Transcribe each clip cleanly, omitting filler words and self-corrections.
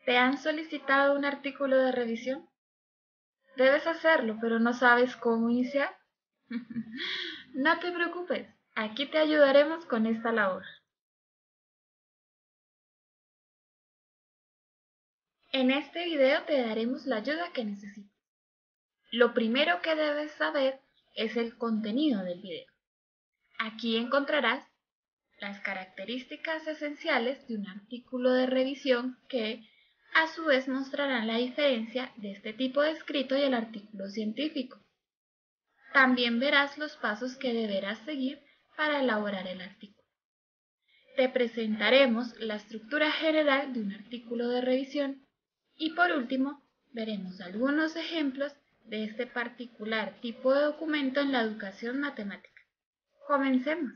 ¿Te han solicitado un artículo de revisión? Debes hacerlo, pero no sabes cómo iniciar. No te preocupes, aquí te ayudaremos con esta labor. En este video te daremos la ayuda que necesitas. Lo primero que debes saber es el contenido del video. Aquí encontrarás las características esenciales de un artículo de revisión que, a su vez, mostrarán la diferencia de este tipo de escrito y el artículo científico. También verás los pasos que deberás seguir para elaborar el artículo. Te presentaremos la estructura general de un artículo de revisión y, por último, veremos algunos ejemplos de este particular tipo de documento en la educación matemática. Comencemos.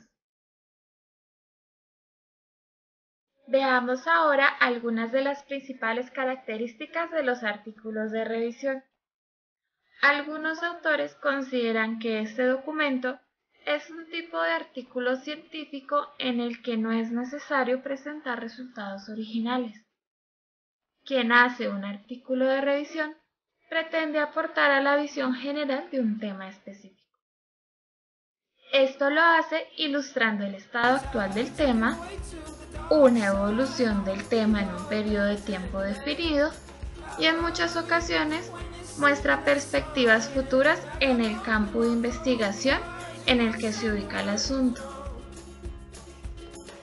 Veamos ahora algunas de las principales características de los artículos de revisión. Algunos autores consideran que este documento es un tipo de artículo científico en el que no es necesario presentar resultados originales. Quien hace un artículo de revisión pretende aportar a la visión general de un tema específico. Esto lo hace ilustrando el estado actual del tema, una evolución del tema en un periodo de tiempo definido y en muchas ocasiones muestra perspectivas futuras en el campo de investigación en el que se ubica el asunto.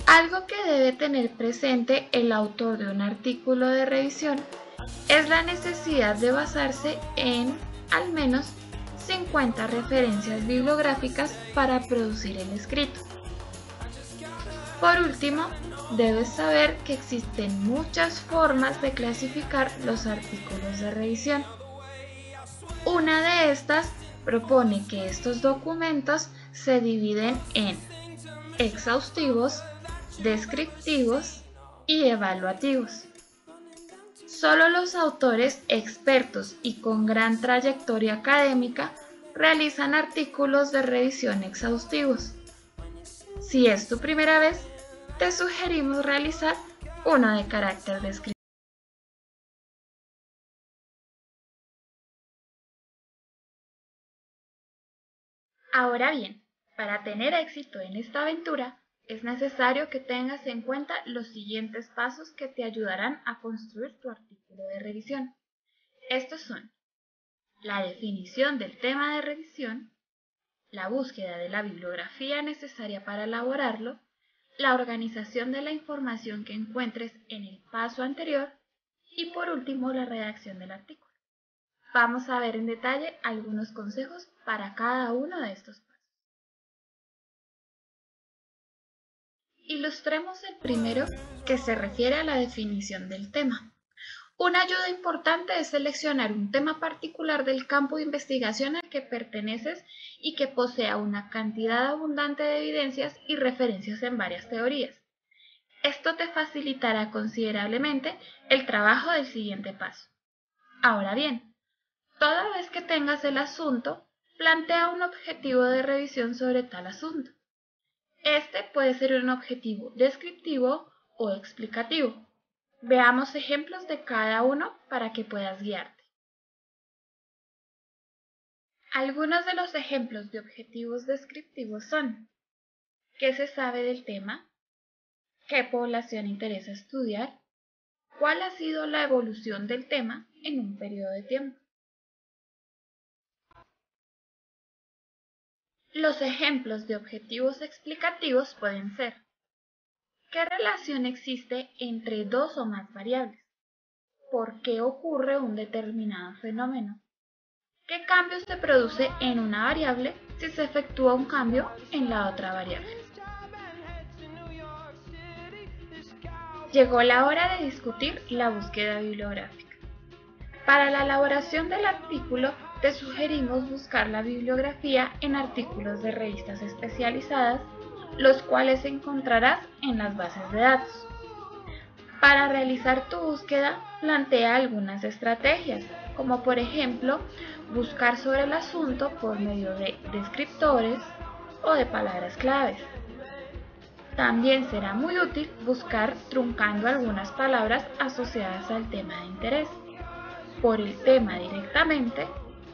Algo que debe tener presente el autor de un artículo de revisión es la necesidad de basarse en al menos 50 referencias bibliográficas para producir el escrito. Por último, debes saber que existen muchas formas de clasificar los artículos de revisión. Una de estas propone que estos documentos se dividen en exhaustivos, descriptivos y evaluativos. Solo los autores expertos y con gran trayectoria académica realizan artículos de revisión exhaustivos. Si es tu primera vez, te sugerimos realizar uno de carácter descriptivo. Ahora bien, para tener éxito en esta aventura, es necesario que tengas en cuenta los siguientes pasos que te ayudarán a construir tu artículo de revisión. Estos son la definición del tema de revisión, la búsqueda de la bibliografía necesaria para elaborarlo, la organización de la información que encuentres en el paso anterior y, por último, la redacción del artículo. Vamos a ver en detalle algunos consejos para cada uno de estos pasos. Ilustremos el primero, que se refiere a la definición del tema. Una ayuda importante es seleccionar un tema particular del campo de investigación al que perteneces y que posea una cantidad abundante de evidencias y referencias en varias teorías. Esto te facilitará considerablemente el trabajo del siguiente paso. Ahora bien, toda vez que tengas el asunto, plantea un objetivo de revisión sobre tal asunto. Este puede ser un objetivo descriptivo o explicativo. Veamos ejemplos de cada uno para que puedas guiarte. Algunos de los ejemplos de objetivos descriptivos son: ¿qué se sabe del tema? ¿Qué población interesa estudiar? ¿Cuál ha sido la evolución del tema en un periodo de tiempo? Los ejemplos de objetivos explicativos pueden ser: ¿qué relación existe entre dos o más variables? ¿Por qué ocurre un determinado fenómeno? ¿Qué cambio se produce en una variable si se efectúa un cambio en la otra variable? Llegó la hora de discutir la búsqueda bibliográfica. Para la elaboración del artículo, te sugerimos buscar la bibliografía en artículos de revistas especializadas, los cuales encontrarás en las bases de datos. Para realizar tu búsqueda, plantea algunas estrategias, como por ejemplo, buscar sobre el asunto por medio de descriptores o de palabras claves. También será muy útil buscar truncando algunas palabras asociadas al tema de interés, por el tema directamente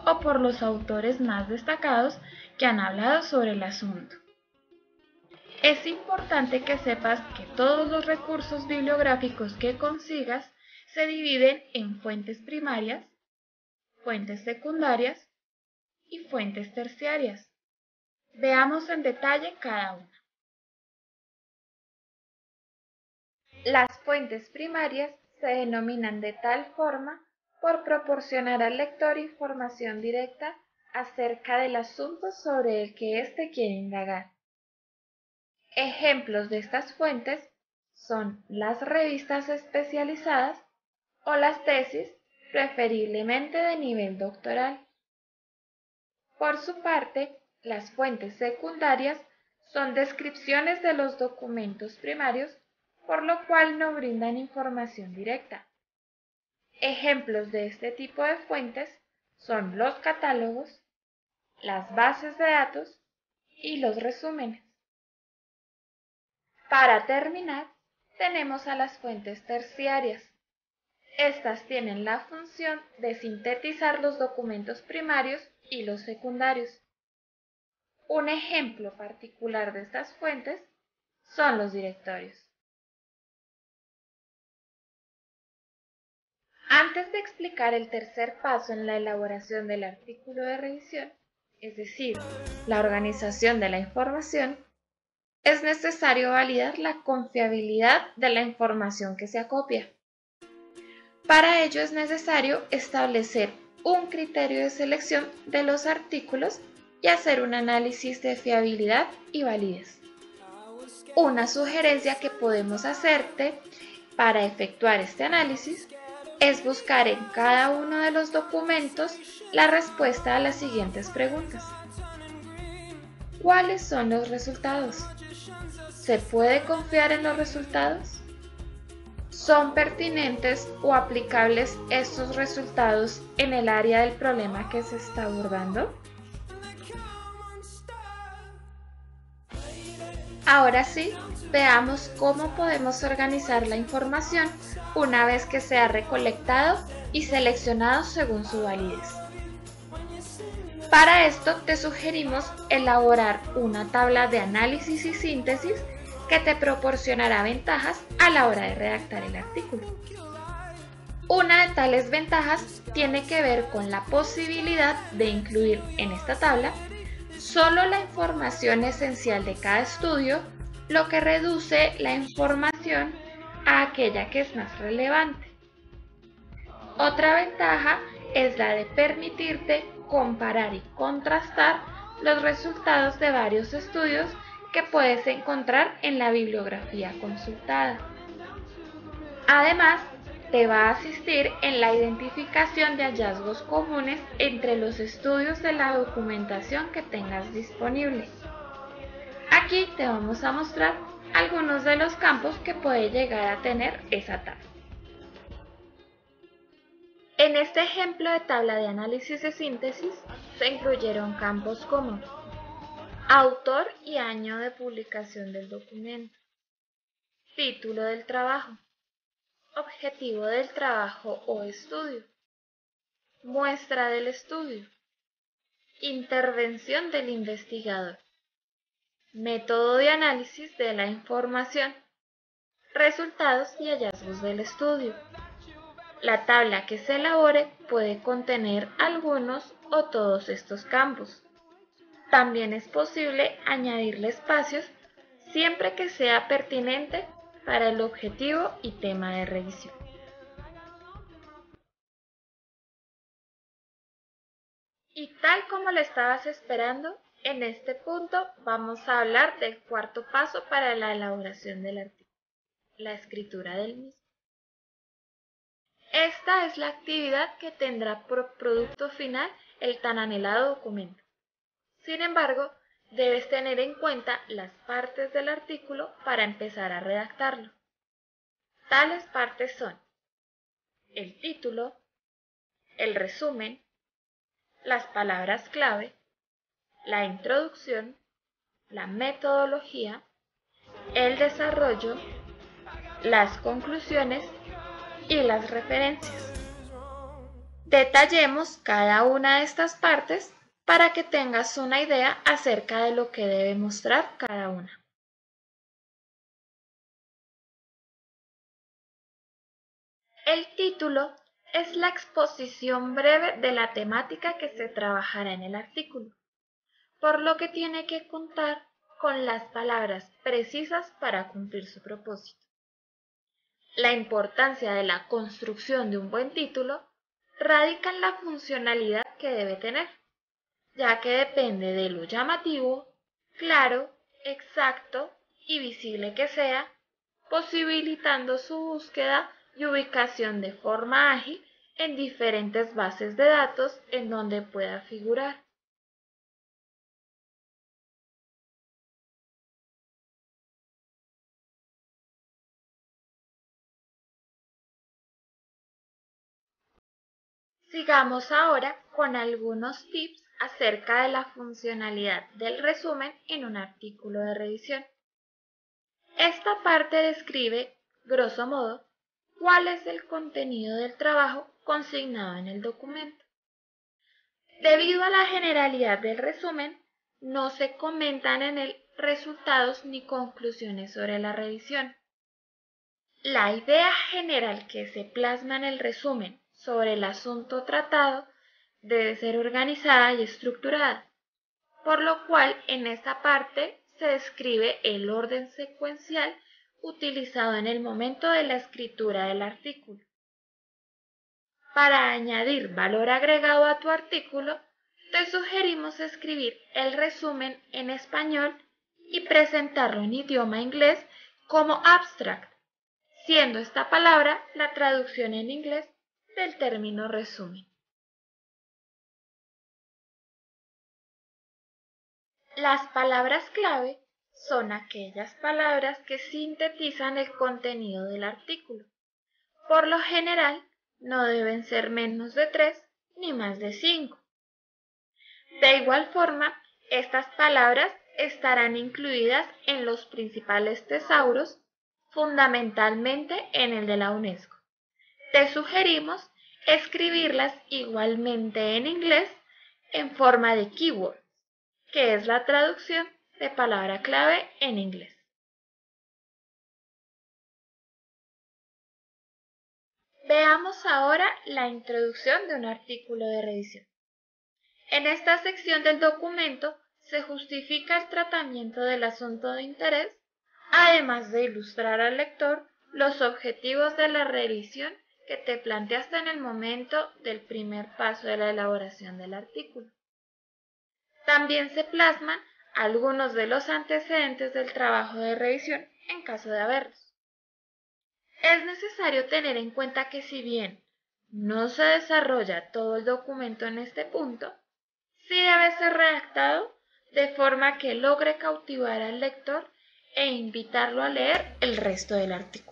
o por los autores más destacados que han hablado sobre el asunto. Es importante que sepas que todos los recursos bibliográficos que consigas se dividen en fuentes primarias, fuentes secundarias y fuentes terciarias. Veamos en detalle cada una. Las fuentes primarias se denominan de tal forma por proporcionar al lector información directa acerca del asunto sobre el que éste quiere indagar. Ejemplos de estas fuentes son las revistas especializadas o las tesis, preferiblemente de nivel doctoral. Por su parte, las fuentes secundarias son descripciones de los documentos primarios, por lo cual no brindan información directa. Ejemplos de este tipo de fuentes son los catálogos, las bases de datos y los resúmenes. Para terminar, tenemos a las fuentes terciarias. Estas tienen la función de sintetizar los documentos primarios y los secundarios. Un ejemplo particular de estas fuentes son los directorios. Antes de explicar el tercer paso en la elaboración del artículo de revisión, es decir, la organización de la información, es necesario validar la confiabilidad de la información que se acopia. Para ello es necesario establecer un criterio de selección de los artículos y hacer un análisis de fiabilidad y validez. Una sugerencia que podemos hacerte para efectuar este análisis es buscar en cada uno de los documentos la respuesta a las siguientes preguntas. ¿Cuáles son los resultados? ¿Se puede confiar en los resultados? ¿Son pertinentes o aplicables estos resultados en el área del problema que se está abordando? Ahora sí, veamos cómo podemos organizar la información una vez que se ha recolectado y seleccionado según su validez. Para esto te sugerimos elaborar una tabla de análisis y síntesis que te proporcionará ventajas a la hora de redactar el artículo. Una de tales ventajas tiene que ver con la posibilidad de incluir en esta tabla solo la información esencial de cada estudio, lo que reduce la información a aquella que es más relevante. Otra ventaja es la de permitirte comparar y contrastar los resultados de varios estudios que puedes encontrar en la bibliografía consultada. Además, te va a asistir en la identificación de hallazgos comunes entre los estudios de la documentación que tengas disponible. Aquí te vamos a mostrar algunos de los campos que puede llegar a tener esa tabla. En este ejemplo de tabla de análisis de síntesis se incluyeron campos como autor y año de publicación del documento, título del trabajo, objetivo del trabajo o estudio, muestra del estudio, intervención del investigador, método de análisis de la información, resultados y hallazgos del estudio. La tabla que se elabore puede contener algunos o todos estos campos. También es posible añadirle espacios siempre que sea pertinente para el objetivo y tema de revisión. Y tal como lo estabas esperando, en este punto vamos a hablar del cuarto paso para la elaboración del artículo, la escritura del mismo. Esta es la actividad que tendrá por producto final el tan anhelado documento. Sin embargo, debes tener en cuenta las partes del artículo para empezar a redactarlo. Tales partes son el título, el resumen, las palabras clave, la introducción, la metodología, el desarrollo, las conclusiones y las referencias. Detallemos cada una de estas partes para que tengas una idea acerca de lo que debe mostrar cada una. El título es la exposición breve de la temática que se trabajará en el artículo, por lo que tiene que contar con las palabras precisas para cumplir su propósito. La importancia de la construcción de un buen título radica en la funcionalidad que debe tener, ya que depende de lo llamativo, claro, exacto y visible que sea, posibilitando su búsqueda y ubicación de forma ágil en diferentes bases de datos en donde pueda figurar. Sigamos ahora con algunos tips acerca de la funcionalidad del resumen en un artículo de revisión. Esta parte describe, grosso modo, cuál es el contenido del trabajo consignado en el documento. Debido a la generalidad del resumen, no se comentan en él resultados ni conclusiones sobre la revisión. La idea general que se plasma en el resumen sobre el asunto tratado debe ser organizada y estructurada, por lo cual en esta parte se describe el orden secuencial utilizado en el momento de la escritura del artículo. Para añadir valor agregado a tu artículo, te sugerimos escribir el resumen en español y presentarlo en idioma inglés como abstract, siendo esta palabra la traducción en inglés del término resumen. Las palabras clave son aquellas palabras que sintetizan el contenido del artículo. Por lo general, no deben ser menos de 3 ni más de 5. De igual forma, estas palabras estarán incluidas en los principales tesauros, fundamentalmente en el de la UNESCO. Te sugerimos escribirlas igualmente en inglés en forma de keyword, que es la traducción de palabra clave en inglés. Veamos ahora la introducción de un artículo de revisión. En esta sección del documento se justifica el tratamiento del asunto de interés, además de ilustrar al lector los objetivos de la revisión que te planteaste en el momento del primer paso de la elaboración del artículo. También se plasman algunos de los antecedentes del trabajo de revisión en caso de haberlos. Es necesario tener en cuenta que si bien no se desarrolla todo el documento en este punto, sí debe ser redactado de forma que logre cautivar al lector e invitarlo a leer el resto del artículo.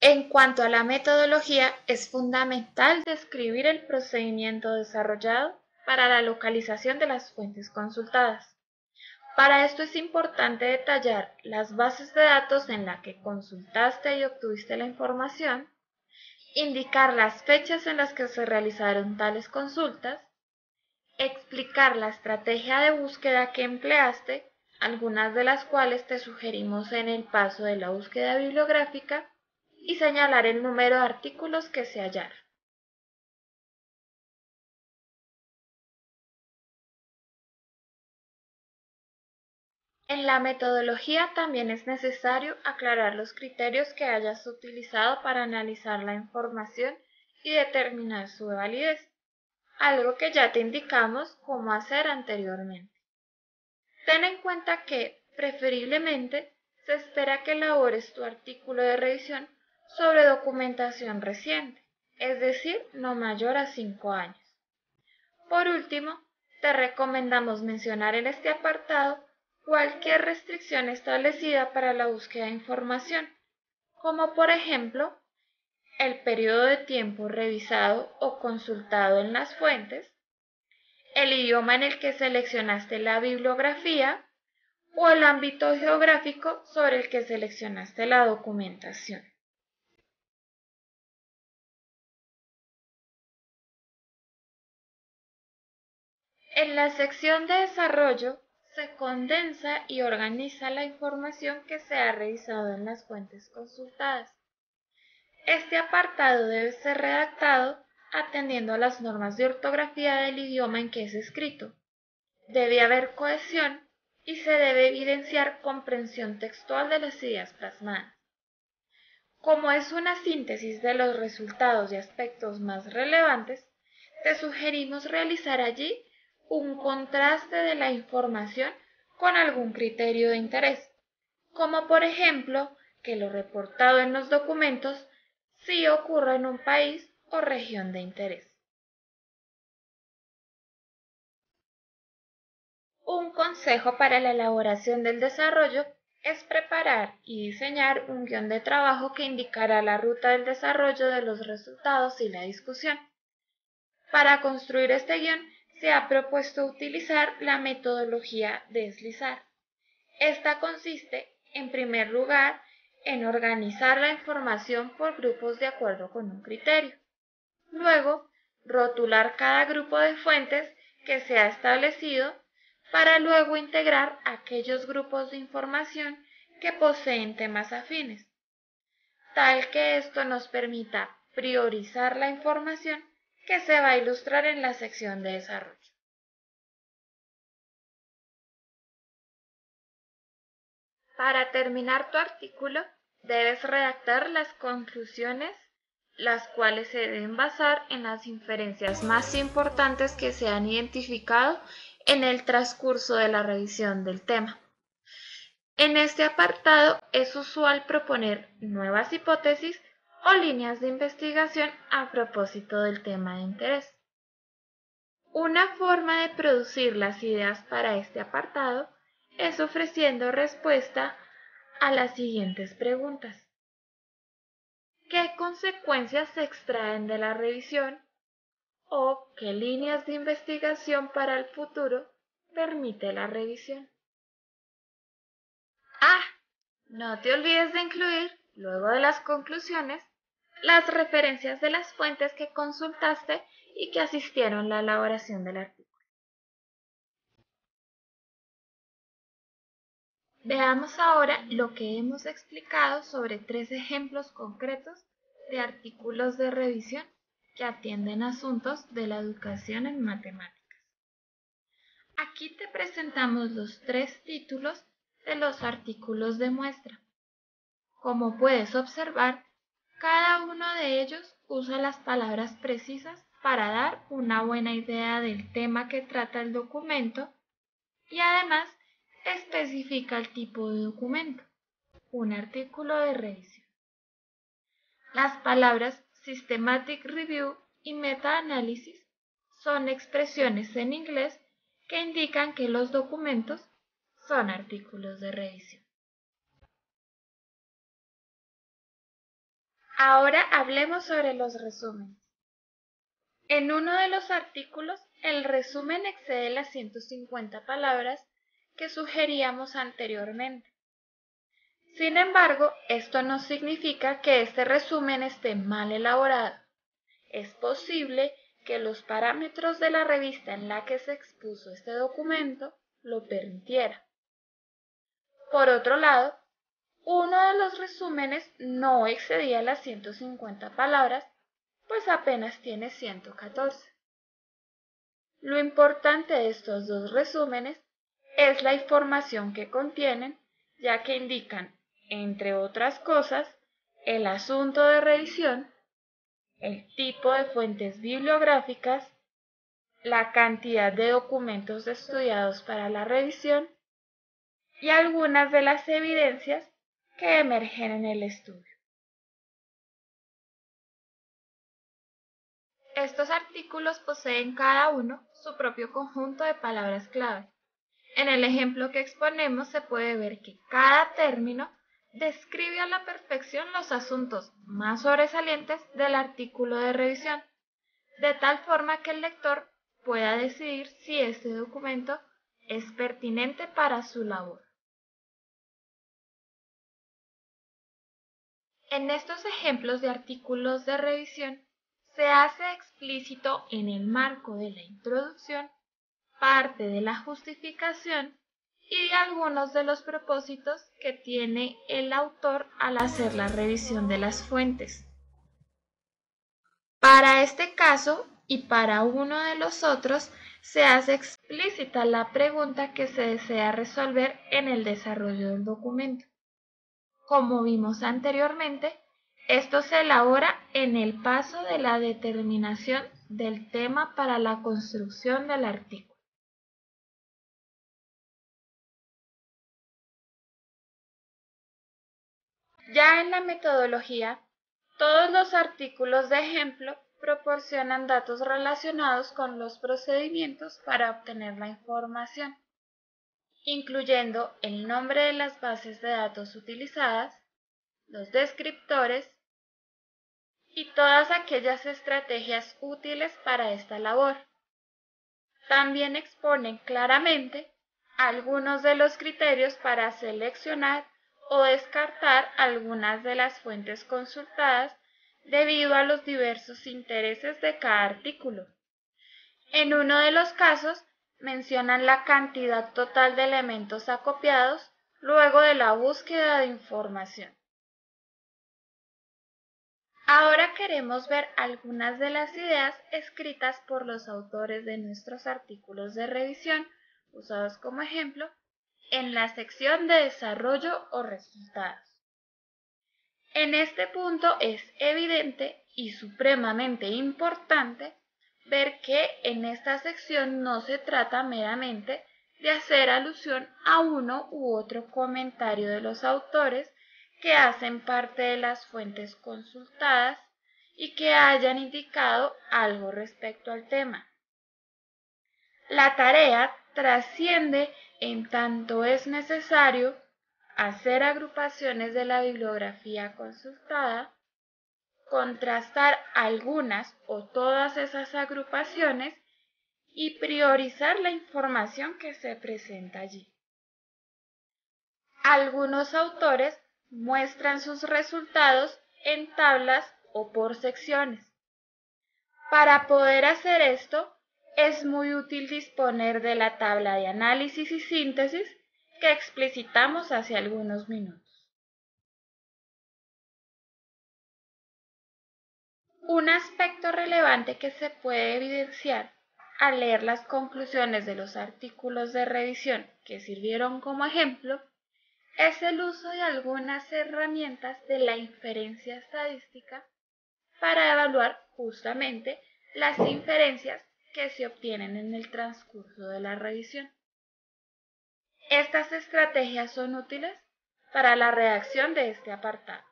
En cuanto a la metodología, es fundamental describir el procedimiento desarrollado para la localización de las fuentes consultadas. Para esto es importante detallar las bases de datos en las que consultaste y obtuviste la información, indicar las fechas en las que se realizaron tales consultas, explicar la estrategia de búsqueda que empleaste, algunas de las cuales te sugerimos en el paso de la búsqueda bibliográfica, y señalar el número de artículos que se hallaron. En la metodología también es necesario aclarar los criterios que hayas utilizado para analizar la información y determinar su validez, algo que ya te indicamos cómo hacer anteriormente. Ten en cuenta que, preferiblemente, se espera que elabores tu artículo de revisión sobre documentación reciente, es decir, no mayor a 5 años. Por último, te recomendamos mencionar en este apartado cualquier restricción establecida para la búsqueda de información, como por ejemplo, el periodo de tiempo revisado o consultado en las fuentes, el idioma en el que seleccionaste la bibliografía o el ámbito geográfico sobre el que seleccionaste la documentación. En la sección de desarrollo se condensa y organiza la información que se ha revisado en las fuentes consultadas. Este apartado debe ser redactado atendiendo a las normas de ortografía del idioma en que es escrito. Debe haber cohesión y se debe evidenciar comprensión textual de las ideas plasmadas. Como es una síntesis de los resultados y aspectos más relevantes, te sugerimos realizar allí un contraste de la información con algún criterio de interés, como por ejemplo que lo reportado en los documentos sí ocurra en un país o región de interés. Un consejo para la elaboración del desarrollo es preparar y diseñar un guión de trabajo que indicará la ruta del desarrollo de los resultados y la discusión. Para construir este guión se ha propuesto utilizar la metodología deslizar. Esta consiste, en primer lugar, en organizar la información por grupos de acuerdo con un criterio. Luego, rotular cada grupo de fuentes que se ha establecido para luego integrar aquellos grupos de información que poseen temas afines, tal que esto nos permita priorizar la información que se va a ilustrar en la sección de desarrollo. Para terminar tu artículo, debes redactar las conclusiones, las cuales se deben basar en las inferencias más importantes que se han identificado en el transcurso de la revisión del tema. En este apartado es usual proponer nuevas hipótesis o líneas de investigación a propósito del tema de interés. Una forma de producir las ideas para este apartado es ofreciendo respuesta a las siguientes preguntas. ¿Qué consecuencias se extraen de la revisión? ¿O qué líneas de investigación para el futuro permite la revisión? No te olvides de incluir, luego de las conclusiones, las referencias de las fuentes que consultaste y que asistieron a la elaboración del artículo. Veamos ahora lo que hemos explicado sobre 3 ejemplos concretos de artículos de revisión que atienden asuntos de la educación en matemáticas. Aquí te presentamos los 3 títulos de los artículos de muestra. Como puedes observar, cada uno de ellos usa las palabras precisas para dar una buena idea del tema que trata el documento y además especifica el tipo de documento, un artículo de revisión. Las palabras Systematic Review y Meta-Análisis son expresiones en inglés que indican que los documentos son artículos de revisión. Ahora hablemos sobre los resúmenes. En uno de los artículos, el resumen excede las 150 palabras que sugeríamos anteriormente. Sin embargo, esto no significa que este resumen esté mal elaborado. Es posible que los parámetros de la revista en la que se expuso este documento lo permitieran. Por otro lado, uno de los resúmenes no excedía las 150 palabras, pues apenas tiene 114. Lo importante de estos dos resúmenes es la información que contienen, ya que indican, entre otras cosas, el asunto de revisión, el tipo de fuentes bibliográficas, la cantidad de documentos estudiados para la revisión y algunas de las evidencias que emergen en el estudio. Estos artículos poseen cada uno su propio conjunto de palabras clave. En el ejemplo que exponemos se puede ver que cada término describe a la perfección los asuntos más sobresalientes del artículo de revisión, de tal forma que el lector pueda decidir si este documento es pertinente para su labor. En estos ejemplos de artículos de revisión, se hace explícito en el marco de la introducción parte de la justificación y de algunos de los propósitos que tiene el autor al hacer la revisión de las fuentes. Para este caso y para uno de los otros, se hace explícita la pregunta que se desea resolver en el desarrollo del documento. Como vimos anteriormente, esto se elabora en el paso de la determinación del tema para la construcción del artículo. Ya en la metodología, todos los artículos de ejemplo proporcionan datos relacionados con los procedimientos para obtener la información, incluyendo el nombre de las bases de datos utilizadas, los descriptores y todas aquellas estrategias útiles para esta labor. También exponen claramente algunos de los criterios para seleccionar o descartar algunas de las fuentes consultadas debido a los diversos intereses de cada artículo. En uno de los casos, mencionan la cantidad total de elementos acopiados luego de la búsqueda de información. Ahora queremos ver algunas de las ideas escritas por los autores de nuestros artículos de revisión, usados como ejemplo, en la sección de desarrollo o resultados. En este punto es evidente y supremamente importante ver que en esta sección no se trata meramente de hacer alusión a uno u otro comentario de los autores que hacen parte de las fuentes consultadas y que hayan indicado algo respecto al tema. La tarea trasciende en tanto es necesario hacer agrupaciones de la bibliografía consultada, contrastar algunas o todas esas agrupaciones y priorizar la información que se presenta allí. Algunos autores muestran sus resultados en tablas o por secciones. Para poder hacer esto, es muy útil disponer de la tabla de análisis y síntesis que explicitamos hace algunos minutos. Un aspecto relevante que se puede evidenciar al leer las conclusiones de los artículos de revisión que sirvieron como ejemplo es el uso de algunas herramientas de la inferencia estadística para evaluar justamente las inferencias que se obtienen en el transcurso de la revisión. Estas estrategias son útiles para la redacción de este apartado.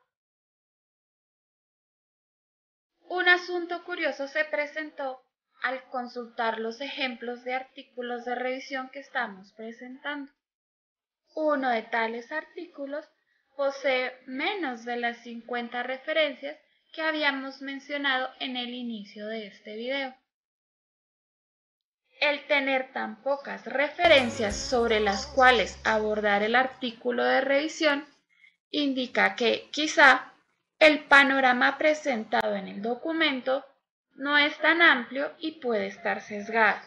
Un asunto curioso se presentó al consultar los ejemplos de artículos de revisión que estamos presentando. Uno de tales artículos posee menos de las 50 referencias que habíamos mencionado en el inicio de este video. El tener tan pocas referencias sobre las cuales abordar el artículo de revisión indica que quizá el panorama presentado en el documento no es tan amplio y puede estar sesgado.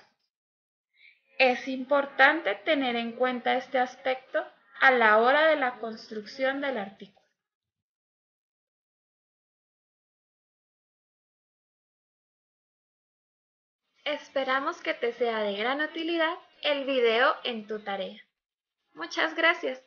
Es importante tener en cuenta este aspecto a la hora de la construcción del artículo. Esperamos que te sea de gran utilidad el video en tu tarea. Muchas gracias.